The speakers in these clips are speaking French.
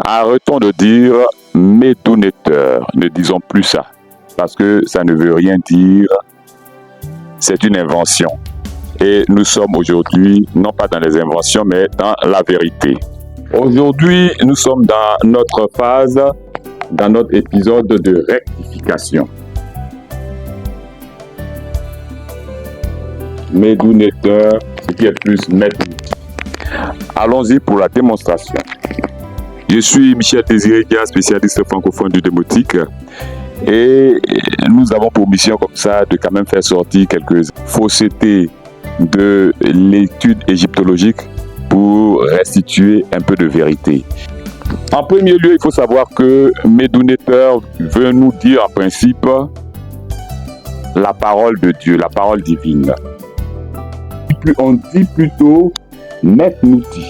Arrêtons de dire médouneteur. Ne disons plus ça. Parce que ça ne veut rien dire. C'est une invention. Et nous sommes aujourd'hui, non pas dans les inventions, mais dans la vérité. Aujourd'hui, nous sommes dans notre phase, dans notre épisode de rectification. Médouneteur, ce qui est plus maître. Allons-y pour la démonstration. Je suis Michel Désiré Dia, spécialiste francophone du démotique. Et nous avons pour mission comme ça de quand même faire sortir quelques faussetés de l'étude égyptologique pour restituer un peu de vérité. En premier lieu, il faut savoir que médouneteur veut nous dire en principe la parole de Dieu, la parole divine. On dit plutôt metnouti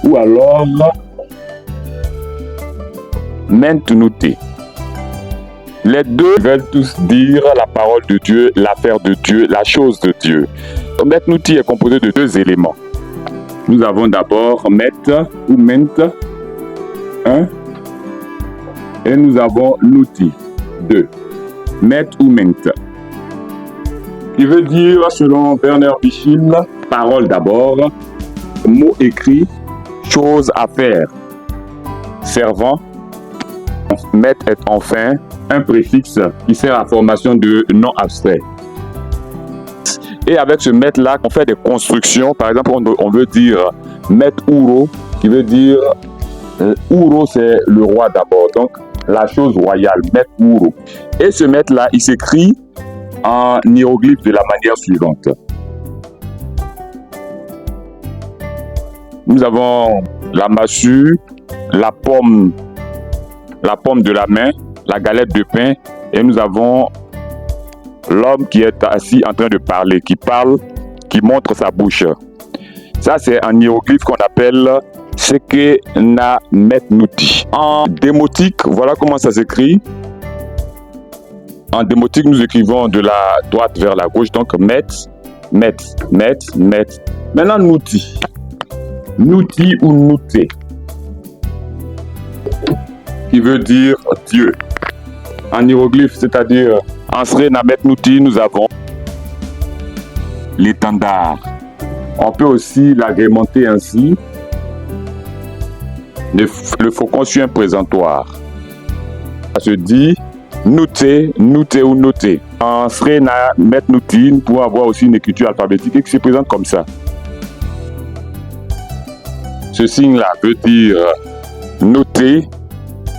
ou alors mentnouti. Les deux veulent tous dire la parole de Dieu, l'affaire de Dieu, la chose de Dieu. Metnouti est composé de deux éléments. Nous avons d'abord met ou ment, un, et nous avons nouti, deux. Met ou ment. Qui veut dire, selon Werner Bichil, parole d'abord, mot écrit, chose à faire. Servant, met est enfin un préfixe qui sert à la formation de nom abstrait. Et avec ce met là, on fait des constructions. Par exemple, on veut dire met Ouro, qui veut dire Ouro, c'est le roi d'abord. Donc, la chose royale, met Ouro. Et ce met là, il s'écrit en hiéroglyphe de la manière suivante. Nous avons la massue, la pomme de la main, la galette de pain, et nous avons l'homme qui est assis en train de parler, qui parle, qui montre sa bouche. Ça, c'est un hiéroglyphe qu'on appelle Sekena Metnouti. En démotique, voilà comment ça s'écrit. En démotique, nous écrivons de la droite vers la gauche, donc met. Maintenant, nouti. Nouti ou nouté, qui veut dire Dieu. En hiéroglyphe, c'est-à-dire en Srena Metnouti, nous avons l'étendard. On peut aussi l'agrémenter ainsi. Le faucon sur un présentoir. Ça se dit nouté ou noté. En Srena Metnouti, nous pouvons avoir aussi une écriture alphabétique qui se présente comme ça. Ce signe-là veut dire noter.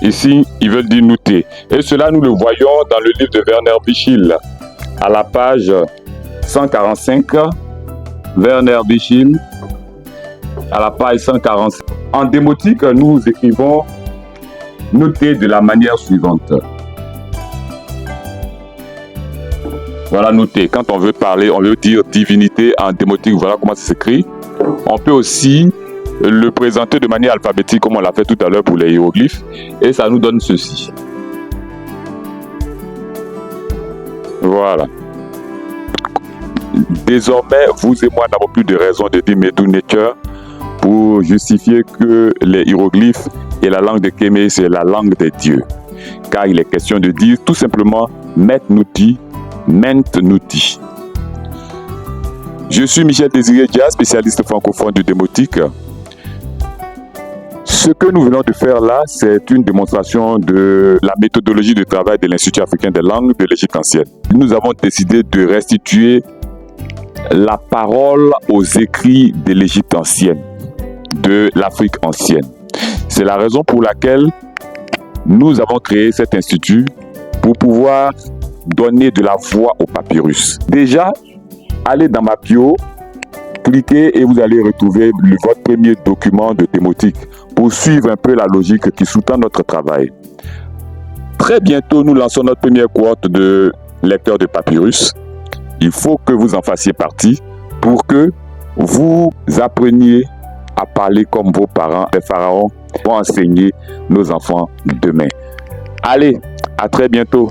Ici, ils veulent dire noter. Et cela, nous le voyons dans le livre de Werner Bichil, à la page 145. Werner Bichil, à la page 145. En démotique, nous écrivons noter de la manière suivante. Voilà, noter. Quand on veut parler, on veut dire divinité en démotique. Voilà comment ça s'écrit. On peut aussi le présenter de manière alphabétique comme on l'a fait tout à l'heure pour les hiéroglyphes, et ça nous donne ceci. Voilà. Désormais, vous et moi n'avons plus de raison de dire médouneteur pour justifier que les hiéroglyphes et la langue de Kémé, c'est la langue des dieux. Car il est question de dire tout simplement metnouti, mentnouti. Je suis Michel Désiré Dia, spécialiste francophone du démotique. Ce que nous venons de faire là, c'est une démonstration de la méthodologie de travail de l'Institut africain des langues de l'Égypte ancienne. Nous avons décidé de restituer la parole aux écrits de l'Égypte ancienne, de l'Afrique ancienne. C'est la raison pour laquelle nous avons créé cet institut pour pouvoir donner de la voix au papyrus. Déjà, allez dans ma bio, cliquez et vous allez retrouver votre premier document de démotique pour suivre un peu la logique qui sous-tend notre travail. Très bientôt, nous lançons notre première cohorte de lecteurs de papyrus. Il faut que vous en fassiez partie pour que vous appreniez à parler comme vos parents, les pharaons, pour enseigner nos enfants demain. Allez, à très bientôt.